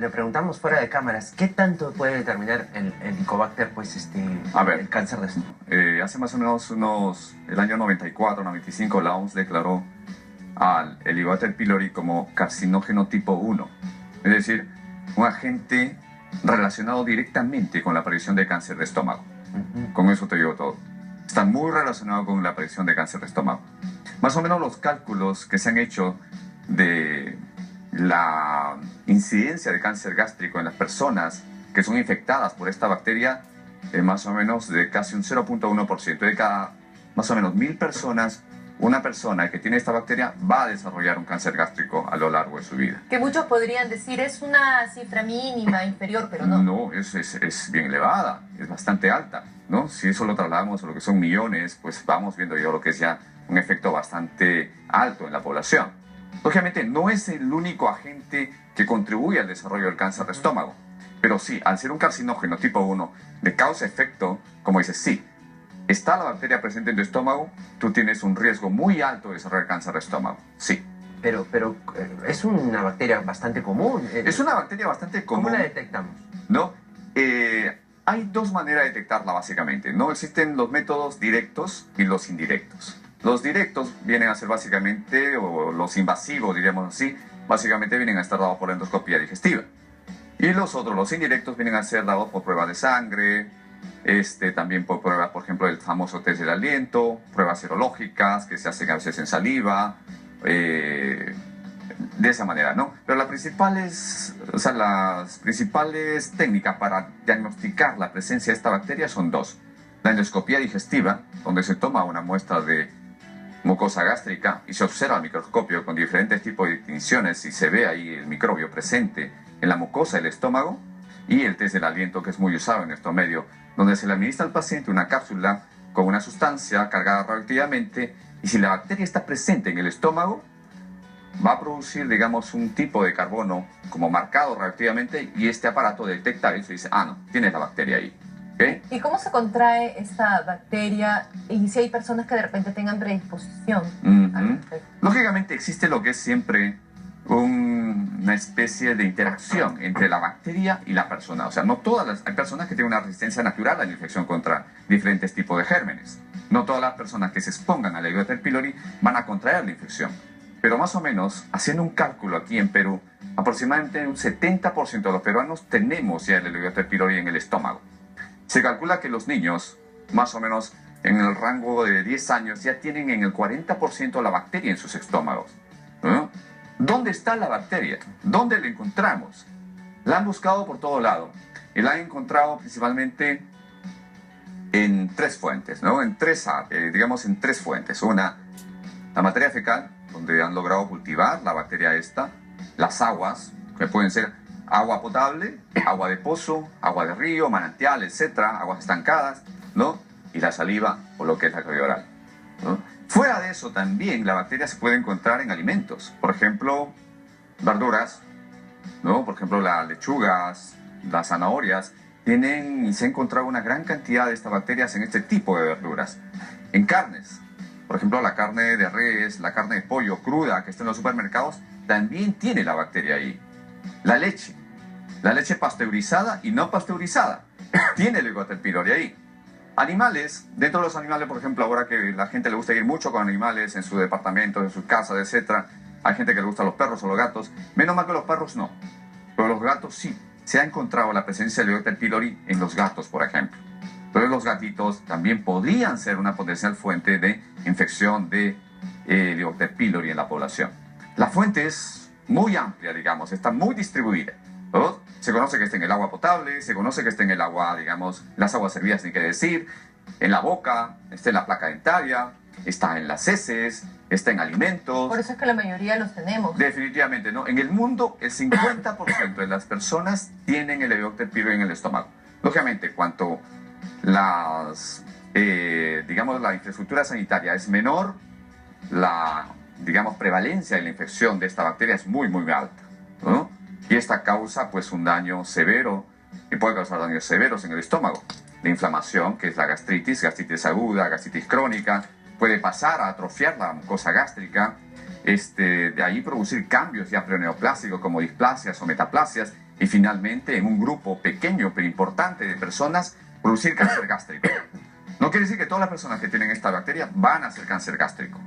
le preguntamos fuera de cámaras, ¿qué tanto puede determinar el Helicobacter, pues, el cáncer de estómago? Hace más o menos el año 94, 95, la OMS declaró al Helicobacter pylori como carcinógeno tipo 1, es decir, un agente relacionado directamente con la aparición de cáncer de estómago. Con eso te digo todo. Está muy relacionado con la aparición de cáncer de estómago. Más o menos los cálculos que se han hecho de la incidencia de cáncer gástrico en las personas que son infectadas por esta bacteria es más o menos de casi un 0.1%. De cada más o menos 1000 personas, una persona que tiene esta bacteria va a desarrollar un cáncer gástrico a lo largo de su vida. Que muchos podrían decir es una cifra mínima, inferior, pero no. No, es bien elevada, es bastante alta, ¿no? Si eso lo trasladamos a lo que son millones, pues vamos viendo ya lo que es ya un efecto bastante alto en la población. Lógicamente no es el único agente que contribuye al desarrollo del cáncer de estómago, pero sí, al ser un carcinógeno tipo 1 de causa-efecto, como dices, sí, está la bacteria presente en tu estómago, tú tienes un riesgo muy alto de desarrollar cáncer de estómago, sí. Pero es una bacteria bastante común. Es una bacteria bastante común. ¿Cómo la detectamos? ¿No? Hay dos maneras de detectarla básicamente, ¿no? Existen los métodos directos y los indirectos. Los directos vienen a ser básicamente, o los invasivos, diríamos así, básicamente vienen a estar dados por la endoscopía digestiva. Y los otros, los indirectos, vienen a ser dados por pruebas de sangre, también por pruebas, por ejemplo, el famoso test del aliento, pruebas serológicas que se hacen a veces en saliva, de esa manera, ¿no? Pero las principales técnicas para diagnosticar la presencia de esta bacteria son dos. La endoscopía digestiva, donde se toma una muestra de mucosa gástrica y se observa al microscopio con diferentes tipos de distinciones y se ve ahí el microbio presente en la mucosa del estómago, y el test del aliento, que es muy usado en nuestro medio, donde se le administra al paciente una cápsula con una sustancia cargada radioactivamente, y si la bacteria está presente en el estómago, va a producir, digamos, un tipo de carbono como marcado radioactivamente, y este aparato detecta eso y dice, ah, no, tienes la bacteria ahí. ¿Okay? ¿Y cómo se contrae esta bacteria y si hay personas que de repente tengan predisposición? Lógicamente existe lo que es siempre una especie de interacción entre la bacteria y la persona. O sea, no hay personas que tienen una resistencia natural a la infección contra diferentes tipos de gérmenes. No todas las personas que se expongan al Helicobacter pylori van a contraer la infección. Pero más o menos, haciendo un cálculo aquí en Perú, aproximadamente un 70% de los peruanos tenemos ya el Helicobacter pylori en el estómago. Se calcula que los niños, más o menos en el rango de 10 años, ya tienen en el 40% la bacteria en sus estómagos, ¿no? ¿Dónde está la bacteria? ¿Dónde la encontramos? La han buscado por todo lado y la han encontrado principalmente en tres fuentes, ¿no? En tres fuentes. Una, la materia fecal, donde han logrado cultivar la bacteria esta, las aguas, que pueden ser agua potable, agua de pozo, agua de río, manantial, etcétera, aguas estancadas, ¿no? Y la saliva, o lo que es la cavidad oral, ¿no? Fuera de eso también la bacteria se puede encontrar en alimentos, por ejemplo, verduras, ¿no? Por ejemplo, las lechugas, las zanahorias, se ha encontrado una gran cantidad de estas bacterias en este tipo de verduras. En carnes, por ejemplo, la carne de res, la carne de pollo cruda que está en los supermercados, también tiene la bacteria ahí. La leche pasteurizada y no pasteurizada, tiene el Helicobacter pylori ahí. Animales, dentro de los animales, por ejemplo, ahora que la gente le gusta ir mucho con animales en sus departamentos, en sus casas, etc. Hay gente que le gusta los perros o los gatos. Menos mal que los perros no, pero los gatos sí. Se ha encontrado la presencia del Helicobacter pylori en los gatos, por ejemplo. Entonces los gatitos también podrían ser una potencial fuente de infección de Helicobacter pylori en la población. La fuente es muy amplia, digamos, está muy distribuida, ¿no? Se conoce que está en el agua potable, se conoce que está en el agua, digamos, las aguas servidas, ni qué decir, en la boca, está en la placa dentaria, está en las heces, está en alimentos. Por eso es que la mayoría los tenemos. Definitivamente, ¿no? En el mundo, el 50% de las personas tienen el Helicobacter pylori en el estómago. Lógicamente, cuanto digamos, la infraestructura sanitaria es menor, la, digamos, prevalencia de la infección de esta bacteria es muy, muy alta, ¿no? Y esta causa, pues, un daño severo, y puede causar daños severos en el estómago. La inflamación, que es la gastritis aguda, gastritis crónica, puede pasar a atrofiar la mucosa gástrica, de ahí producir cambios ya preneoplásicos como displasias o metaplasias, y finalmente en un grupo pequeño pero importante de personas producir cáncer gástrico. No quiere decir que todas las personas que tienen esta bacteria van a hacer cáncer gástrico,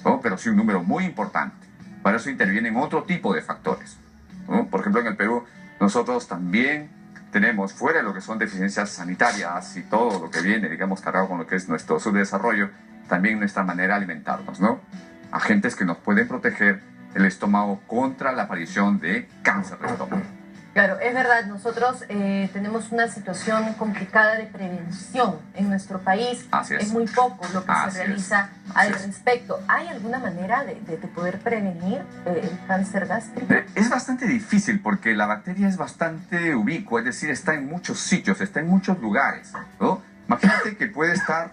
¿no? Pero sí un número muy importante. Para eso intervienen otro tipo de factores, ¿no? Por ejemplo, en el Perú nosotros también tenemos, fuera de lo que son deficiencias sanitarias y todo lo que viene, digamos, cargado con lo que es nuestro subdesarrollo, también nuestra manera de alimentarnos, ¿no? Agentes que nos pueden proteger el estómago contra la aparición de cáncer de estómago. Claro, es verdad, nosotros tenemos una situación complicada de prevención en nuestro país. Así es. Es muy poco lo que Así se realiza es. al Así es. respecto. ¿Hay alguna manera de poder prevenir el cáncer gástrico? Es bastante difícil porque la bacteria es bastante ubicua, es decir, está en muchos sitios, está en muchos lugares, ¿no? Imagínate que puede estar,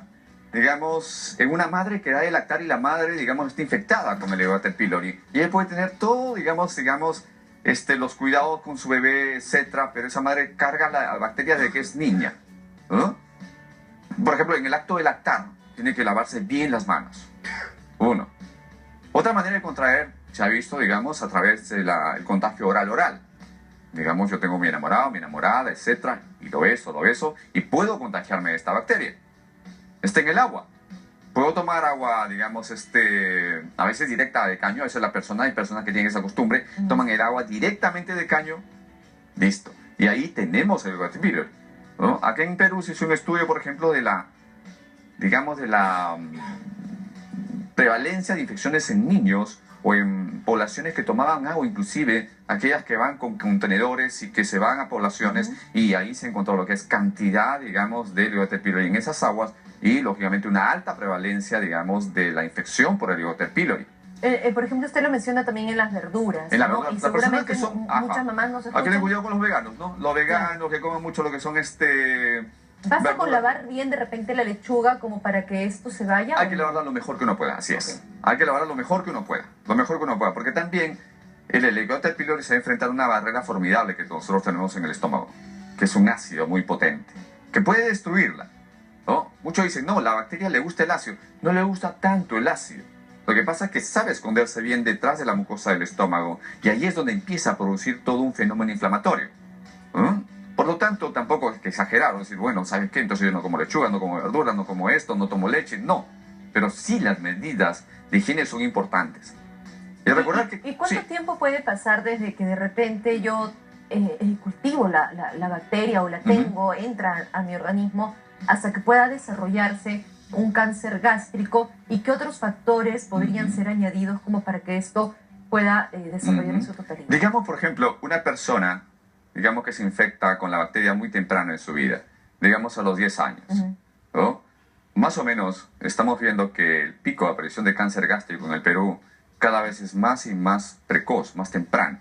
digamos, en una madre que da de lactar y la madre, digamos, está infectada con el Helicobacter pylori. Y ella puede tener todo, digamos, los cuidados con su bebé, etcétera, pero esa madre carga la bacteria desde que es niña, ¿no? Por ejemplo, en el acto de lactar, tiene que lavarse bien las manos. Uno. Otra manera de contraer se ha visto, digamos, a través del contagio oral-oral. Digamos, yo tengo mi enamorado, mi enamorada, etcétera, y lo beso, y puedo contagiarme de esta bacteria. Está en el agua. Puedo tomar agua, digamos, a veces directa de caño, esa es la persona, hay personas que tienen esa costumbre, toman el agua directamente de caño, listo. Y ahí tenemos el Helicobacter pylori, ¿no? Aquí en Perú se hizo un estudio, por ejemplo, de la prevalencia de infecciones en niños o en poblaciones que tomaban agua, inclusive aquellas que van con contenedores y que se van a poblaciones, y ahí se encontró lo que es cantidad, digamos, de Helicobacter pylori en esas aguas y, lógicamente, una alta prevalencia, digamos, de la infección por Helicobacter pylori. Por ejemplo, usted lo menciona también en las verduras, En la ¿no? verdura, Y las personas seguramente que son, muchas mamás no se hay que tener escuchan. cuidado con los veganos, ¿no? Los veganos que comen mucho lo que son ¿Basta con verduras. lavar bien de repente la lechuga como para que esto se vaya? Hay que lavarla lo mejor que uno pueda, así es. Hay que lavarla lo mejor que uno pueda, porque también el Helicobacter pylori se va a enfrentar a una barrera formidable que nosotros tenemos en el estómago, que es un ácido muy potente, que puede destruirla, ¿no? Muchos dicen, no, la bacteria le gusta el ácido. No le gusta tanto el ácido. Lo que pasa es que sabe esconderse bien detrás de la mucosa del estómago, y ahí es donde empieza a producir todo un fenómeno inflamatorio. Por lo tanto, tampoco es que exagerar, decir, bueno, ¿sabes qué? Entonces yo no como lechuga, no como verdura, no como esto, no tomo leche. No, pero sí las medidas de higiene son importantes. Y recordar que... ¿Y cuánto tiempo puede pasar desde que de repente yo cultivo la bacteria o la tengo, entra a mi organismo, hasta que pueda desarrollarse un cáncer gástrico? ¿Y qué otros factores podrían ser añadidos como para que esto pueda desarrollar en su totalidad? Digamos, por ejemplo, una persona, digamos que se infecta con la bacteria muy temprano en su vida, digamos a los 10 años, ¿no? Más o menos estamos viendo que el pico de aparición de cáncer gástrico en el Perú cada vez es más y más precoz, más temprano.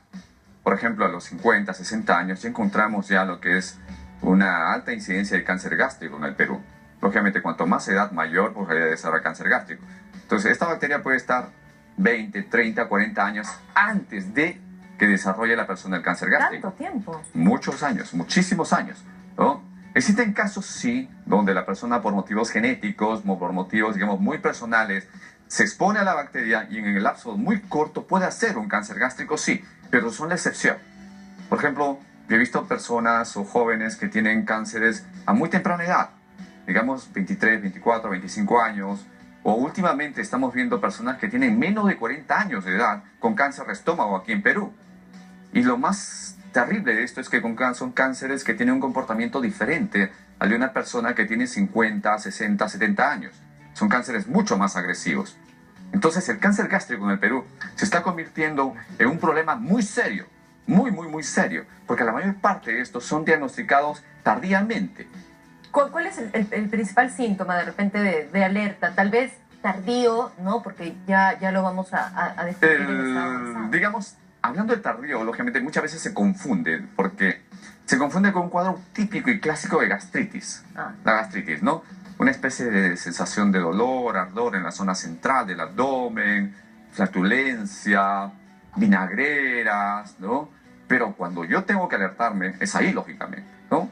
Por ejemplo, a los 50, 60 años ya encontramos ya lo que es una alta incidencia de cáncer gástrico en el Perú. Lógicamente, cuanto más edad, mayor probabilidad de desarrollar cáncer gástrico. Entonces, esta bacteria puede estar 20, 30, 40 años antes de que desarrolle la persona el cáncer gástrico. ¿Tanto tiempo? Muchos años, muchísimos años, ¿no? Existen casos, sí, donde la persona por motivos genéticos, por motivos, digamos, muy personales, se expone a la bacteria y en el lapso muy corto puede hacer un cáncer gástrico, sí, pero son la excepción. Por ejemplo, yo he visto personas o jóvenes que tienen cánceres a muy temprana edad, digamos 23, 24, 25 años, o últimamente estamos viendo personas que tienen menos de 40 años de edad con cáncer de estómago aquí en Perú. Y lo más terrible de esto es que son cánceres que tienen un comportamiento diferente al de una persona que tiene 50, 60, 70 años. Son cánceres mucho más agresivos. Entonces el cáncer gástrico en el Perú se está convirtiendo en un problema muy serio, muy serio, porque la mayor parte de estos son diagnosticados tardíamente. ¿Cuál es el principal síntoma de repente de alerta? Tal vez tardío, ¿no? Porque ya lo vamos a descubrir en estado avanzado. Digamos, hablando de tardío, lógicamente muchas veces se confunde, porque se confunde con un cuadro típico y clásico de gastritis. La gastritis, ¿no? Una especie de sensación de dolor, ardor en la zona central del abdomen, flatulencia, vinagreras, ¿no? Pero cuando yo tengo que alertarme, es ahí, lógicamente, ¿no?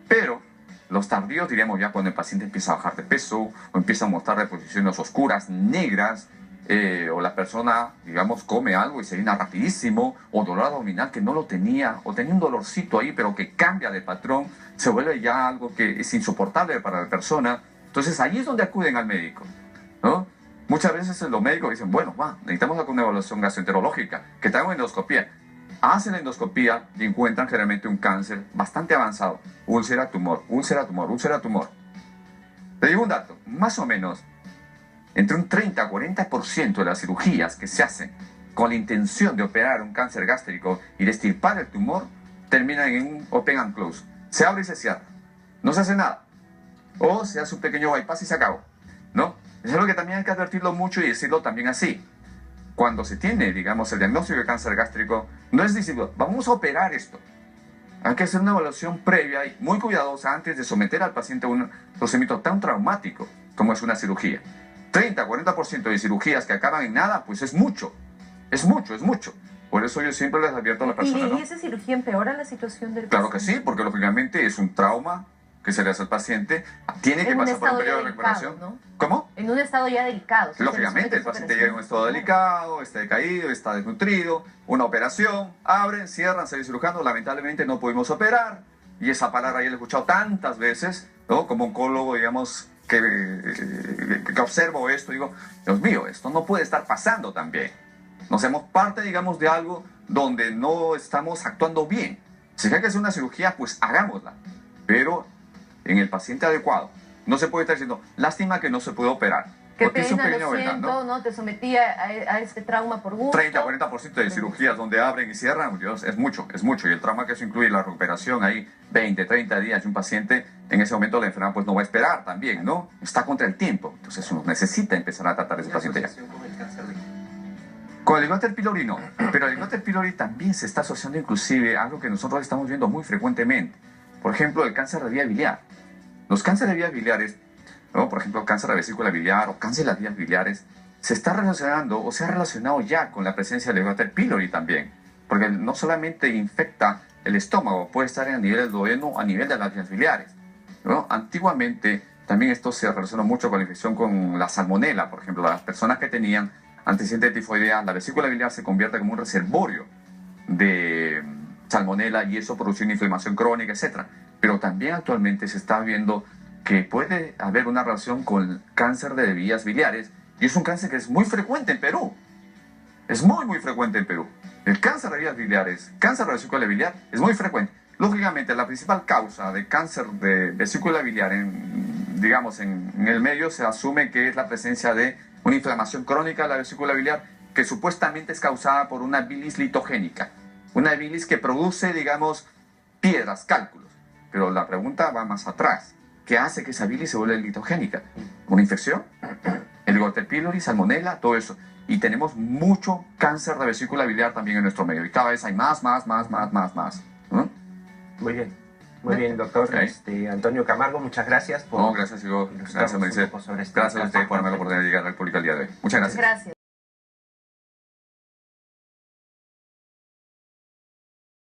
Pero los tardíos, diríamos ya cuando el paciente empieza a bajar de peso o empieza a mostrar deposiciones oscuras, negras, o la persona, digamos, come algo y se llena rapidísimo, o dolor abdominal que no lo tenía, o tenía un dolorcito ahí, pero que cambia de patrón, se vuelve ya algo que es insoportable para la persona. Entonces ahí es donde acuden al médico, ¿no? Muchas veces los médicos dicen, bueno, necesitamos una evaluación gastroenterológica, que te hagan una endoscopía. Hacen la endoscopía y encuentran generalmente un cáncer bastante avanzado, úlcera, tumor, úlcera, tumor, úlcera, tumor. Te digo un dato, más o menos, entre un 30 a 40% de las cirugías que se hacen con la intención de operar un cáncer gástrico y de extirpar el tumor, terminan en un open and close. Se abre y se cierra. No se hace nada. O se hace un pequeño bypass y se acabó, ¿no? Es algo que también hay que advertirlo mucho y decirlo también así. Cuando se tiene, digamos, el diagnóstico de cáncer gástrico, no es decir, vamos a operar esto. Hay que hacer una evaluación previa y muy cuidadosa antes de someter al paciente a un procedimiento tan traumático como es una cirugía. 30-40% de cirugías que acaban en nada, pues es mucho. Es mucho, es mucho. Por eso yo siempre les advierto a la persona, ¿no? ¿Y esa cirugía empeora la situación del paciente? Claro que sí, porque lógicamente es un trauma que se le hace al paciente. Tiene que pasar por un periodo de recuperación, ¿no? ¿Cómo? En un estado ya delicado. Lógicamente, el paciente llega en un estado delicado, está decaído, está desnutrido, una operación, abren, cierran, sale el cirujano, lamentablemente no pudimos operar, y esa palabra ya la he escuchado tantas veces, ¿no? Como oncólogo, digamos, que observo esto, digo, Dios mío, esto no puede estar pasando también. Nos hacemos parte, digamos, de algo donde no estamos actuando bien. Si hay que hacer una cirugía, pues hagámosla, pero en el paciente adecuado. No se puede estar diciendo, lástima que no se puede operar. Qué pena, lo siento, ¿no? Te sometí a este trauma por gusto. 30-40% de cirugías donde abren y cierran, Dios, es mucho. Y el trauma que eso incluye la recuperación, ahí 20-30 días y un paciente, en ese momento la enfermedad pues no va a esperar también, ¿no? Está contra el tiempo. Entonces uno necesita empezar a tratar a ese paciente ya. Con el Helicobacter pylori no, pero el Helicobacter pylori también se está asociando inclusive a algo que nosotros estamos viendo muy frecuentemente. Por ejemplo, el cáncer de vía biliar. Los cánceres de vías biliares, ¿no? Por ejemplo, cáncer de vesícula biliar o cáncer de las vías biliares, se está relacionando o se ha relacionado ya con la presencia del Helicobacter pylori también. Porque no solamente infecta el estómago, puede estar a nivel del duodeno, a nivel de las vías biliares, ¿no? Antiguamente también esto se relacionó mucho con la infección con la salmonela. Por ejemplo, las personas que tenían antecedentes de tifoidea, la vesícula biliar se convierte como un reservorio de salmonela y eso produce una inflamación crónica, etc. Pero también actualmente se está viendo que puede haber una relación con el cáncer de vías biliares y es un cáncer que es muy frecuente en Perú. Es muy, muy frecuente en Perú. El cáncer de vías biliares, cáncer de vesícula biliar, es muy frecuente. Lógicamente, la principal causa de cáncer de vesícula biliar, digamos, en el medio se asume que es la presencia de una inflamación crónica de la vesícula biliar que supuestamente es causada por una bilis litogénica. Una bilis que produce, digamos, piedras, cálculos. Pero la pregunta va más atrás. ¿Qué hace que esa bilis se vuelva litogénica? ¿Una infección? Helicobacter pylori, salmonela, todo eso. Y tenemos mucho cáncer de vesícula biliar también en nuestro medio. Y cada vez hay más. ¿No? Muy bien, doctor. Okay. Antonio Camargo, muchas gracias por... No, gracias, Hugo. Gracias, Mercedes. Gracias a usted por darme la oportunidad de llegar a la República el día de hoy. Muchas gracias. Gracias.